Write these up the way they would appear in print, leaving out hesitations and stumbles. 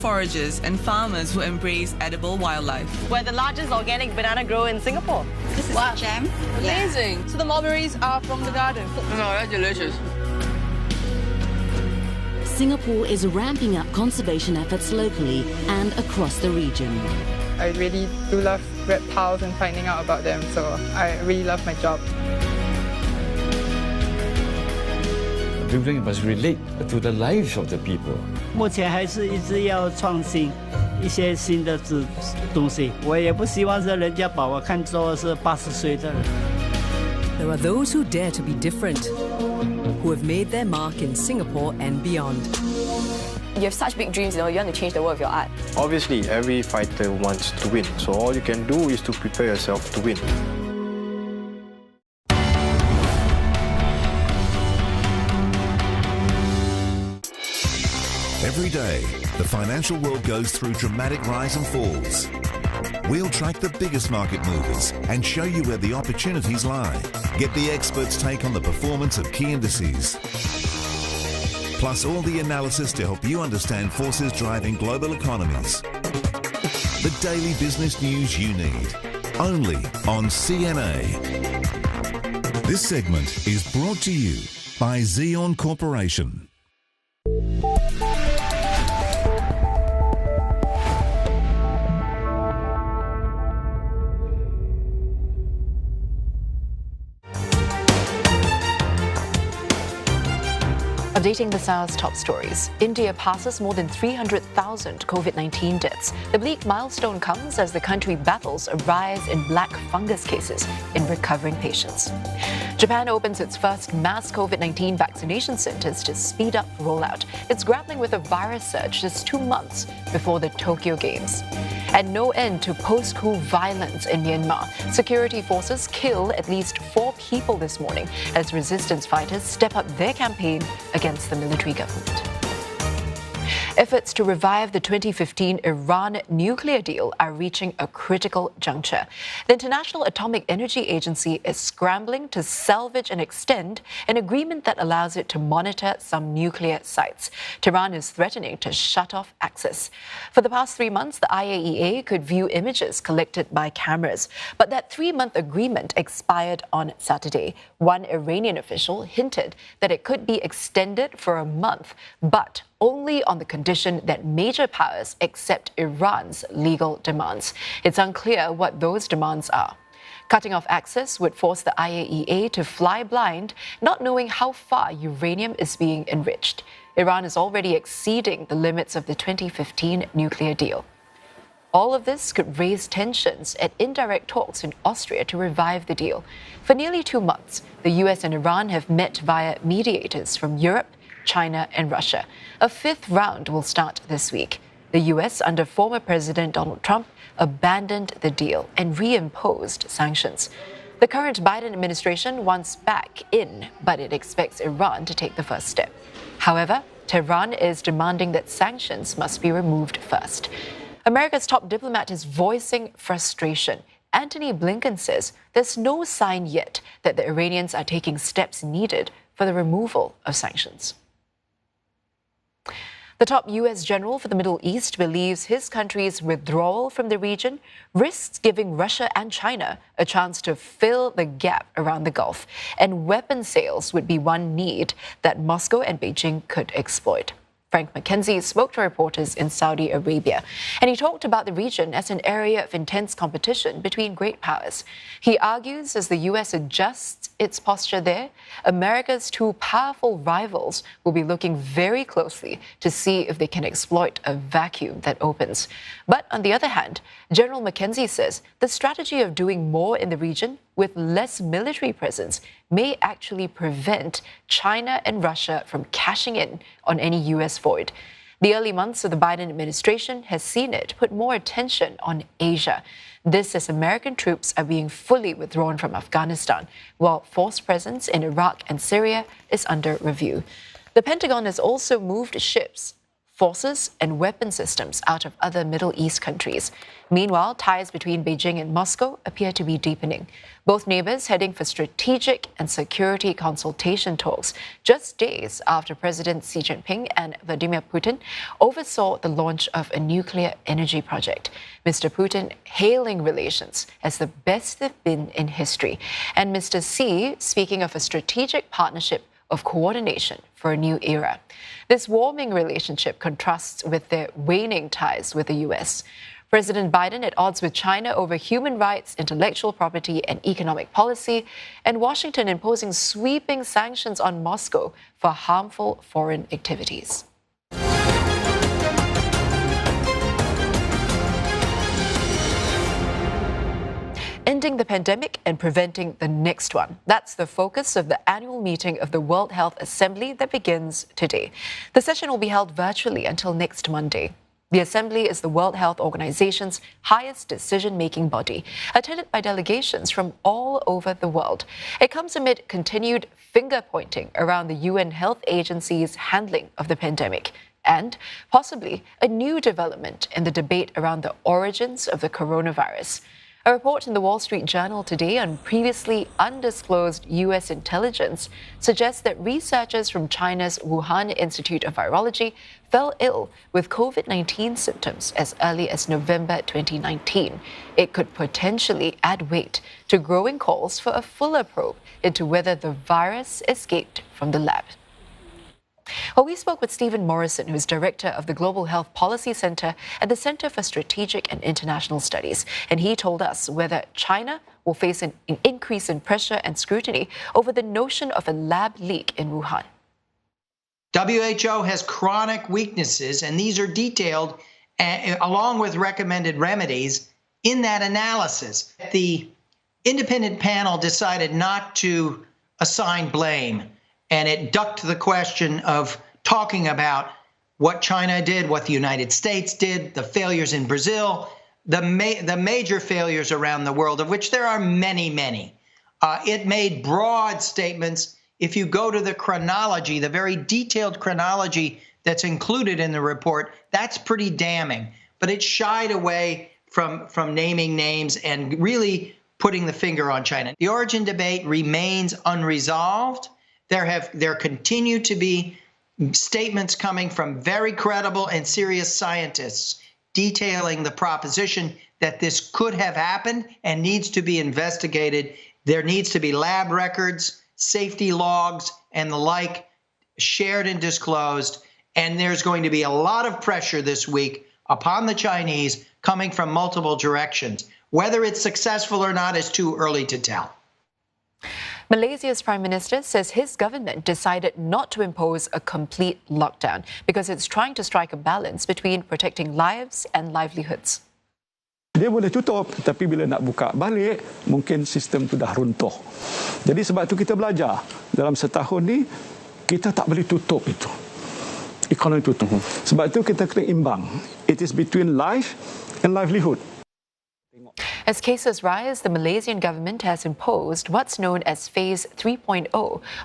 foragers and farmers who embrace edible wildlife. We're the largest organic banana grower in Singapore. This is jam. Amazing. Yeah. So the mulberries are from the garden. No, that's delicious. Singapore is ramping up conservation efforts locally and across the region. I really do love reptiles and finding out about them, so I really love my job. Building must relate to the lives of the people. 目前还是一直要创新一些新的东西，我也不希望是人家把我看作是80岁的人。 There are those who dare to be different, who have made their mark in Singapore and beyond. You have such big dreams, you want to change the world with your art. Obviously, every fighter wants to win, so all you can do is to prepare yourself to win. Every day, the financial world goes through dramatic rise and falls. We'll track the biggest market movers and show you where the opportunities lie. Get the experts' take on the performance of key indices. Plus all the analysis to help you understand forces driving global economies. The daily business news you need, only on CNA. This segment is brought to you by Xeon Corporation. Updating this hour's top stories. India passes more than 300,000 COVID-19 deaths. The bleak milestone comes as the country battles a rise in black fungus cases in recovering patients. Japan opens its first mass COVID-19 vaccination centers to speed up rollout. It's grappling with a virus surge just 2 months before the Tokyo Games. And no end to post-coup violence in Myanmar. Security forces kill at least 4 people this morning as resistance fighters step up their campaign against the military government. Efforts to revive the 2015 Iran nuclear deal are reaching a critical juncture. The International Atomic Energy Agency is scrambling to salvage and extend an agreement that allows it to monitor some nuclear sites. Tehran is threatening to shut off access. For the past 3 months, the IAEA could view images collected by cameras. But that 3-month agreement expired on Saturday. One Iranian official hinted that it could be extended for a month, but only on the condition that major powers accept Iran's legal demands. It's unclear what those demands are. Cutting off access would force the IAEA to fly blind, not knowing how far uranium is being enriched. Iran is already exceeding the limits of the 2015 nuclear deal. All of this could raise tensions at indirect talks in Austria to revive the deal. For nearly 2 months, the US and Iran have met via mediators from Europe, China and Russia. A 5th round will start this week. The US, under former President Donald Trump, abandoned the deal and reimposed sanctions. The current Biden administration wants back in, but it expects Iran to take the first step. However, Tehran is demanding that sanctions must be removed first. America's top diplomat is voicing frustration. Antony Blinken says there's no sign yet that the Iranians are taking steps needed for the removal of sanctions. The top U.S. general for the Middle East believes his country's withdrawal from the region risks giving Russia and China a chance to fill the gap around the Gulf, and weapon sales would be one need that Moscow and Beijing could exploit. Frank McKenzie spoke to reporters in Saudi Arabia, and he talked about the region as an area of intense competition between great powers. He argues as the U.S. adjusts its posture there, America's 2 powerful rivals will be looking very closely to see if they can exploit a vacuum that opens. But on the other hand, General McKenzie says the strategy of doing more in the region with less military presence may actually prevent China and Russia from cashing in on any U.S. void. The early months of the Biden administration has seen it put more attention on Asia. This as American troops are being fully withdrawn from Afghanistan, while force presence in Iraq and Syria is under review. The Pentagon has also moved ships forces, and weapon systems out of other Middle East countries. Meanwhile, ties between Beijing and Moscow appear to be deepening. Both neighbors heading for strategic and security consultation talks just days after President Xi Jinping and Vladimir Putin oversaw the launch of a nuclear energy project. Mr. Putin hailing relations as the best they've been in history, and Mr. Xi speaking of a strategic partnership of coordination for a new era. This warming relationship contrasts with their waning ties with the US. President Biden at odds with China over human rights, intellectual property, and economic policy, and Washington imposing sweeping sanctions on Moscow for harmful foreign activities. Ending the pandemic and preventing the next one. That's the focus of the annual meeting of the World Health Assembly that begins today. The session will be held virtually until next Monday. The Assembly is the World Health Organization's highest decision-making body, attended by delegations from all over the world. It comes amid continued finger-pointing around the UN Health Agency's handling of the pandemic, and possibly a new development in the debate around the origins of the coronavirus. A report in the Wall Street Journal today on previously undisclosed U.S. intelligence suggests that researchers from China's Wuhan Institute of Virology fell ill with COVID-19 symptoms as early as November 2019. It could potentially add weight to growing calls for a fuller probe into whether the virus escaped from the lab. Well, we spoke with Stephen Morrison, who's director of the Global Health Policy Center at the Center for Strategic and International Studies. And he told us whether China will face an increase in pressure and scrutiny over the notion of a lab leak in Wuhan. WHO has chronic weaknesses, and these are detailed along with recommended remedies in that analysis. The independent panel decided not to assign blame, and it ducked the question of talking about what China did, what the United States did, the failures in Brazil, the major failures around the world, of which there are many, many. It made broad statements. If you go to the chronology, the very detailed chronology that's included in the report, that's pretty damning. But it shied away from naming names and really putting the finger on China. The origin debate remains unresolved. There continue to be statements coming from very credible and serious scientists detailing the proposition that this could have happened and needs to be investigated. There needs to be lab records, safety logs, and the like shared and disclosed. And there's going to be a lot of pressure this week upon the Chinese coming from multiple directions. Whether it's successful or not is too early to tell. Malaysia's Prime Minister says his government decided not to impose a complete lockdown because it's trying to strike a balance between protecting lives and livelihoods. Dia boleh tutup, tapi bila nak buka balik, mungkin sistem tu dah runtuh. Jadi sebab tu kita belajar. Dalam setahun ni, kita tak boleh tutup itu. Ekonomi tutup. Sebab tu kita kena imbang. It is between life and livelihood. As cases rise, the Malaysian government has imposed what's known as Phase 3.0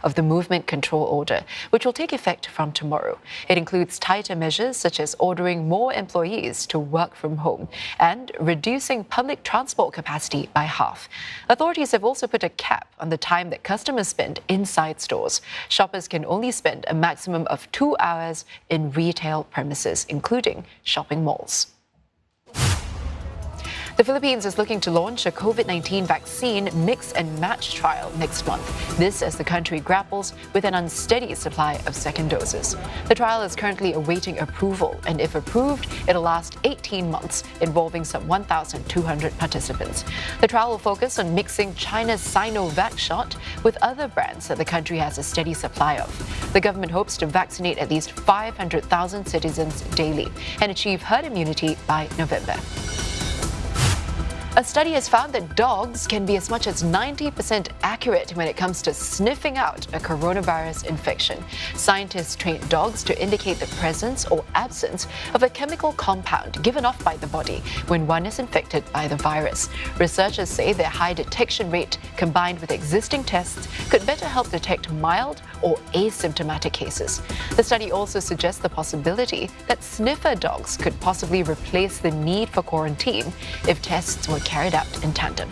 of the Movement Control Order, which will take effect from tomorrow. It includes tighter measures such as ordering more employees to work from home and reducing public transport capacity by half. Authorities have also put a cap on the time that customers spend inside stores. Shoppers can only spend a maximum of 2 hours in retail premises, including shopping malls. The Philippines is looking to launch a COVID-19 vaccine mix and match trial next month. This as the country grapples with an unsteady supply of second doses. The trial is currently awaiting approval, and if approved, it'll last 18 months, involving some 1,200 participants. The trial will focus on mixing China's Sinovac shot with other brands that the country has a steady supply of. The government hopes to vaccinate at least 500,000 citizens daily and achieve herd immunity by November. A study has found that dogs can be as much as 90% accurate when it comes to sniffing out a coronavirus infection. Scientists train dogs to indicate the presence or absence of a chemical compound given off by the body when one is infected by the virus. Researchers say their high detection rate, combined with existing tests, could better help detect mild or asymptomatic cases. The study also suggests the possibility that sniffer dogs could possibly replace the need for quarantine if tests were carried out in tandem.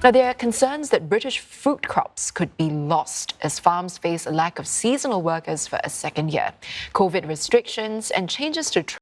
Now, there are concerns that British fruit crops could be lost as farms face a lack of seasonal workers for a second year. COVID restrictions and changes to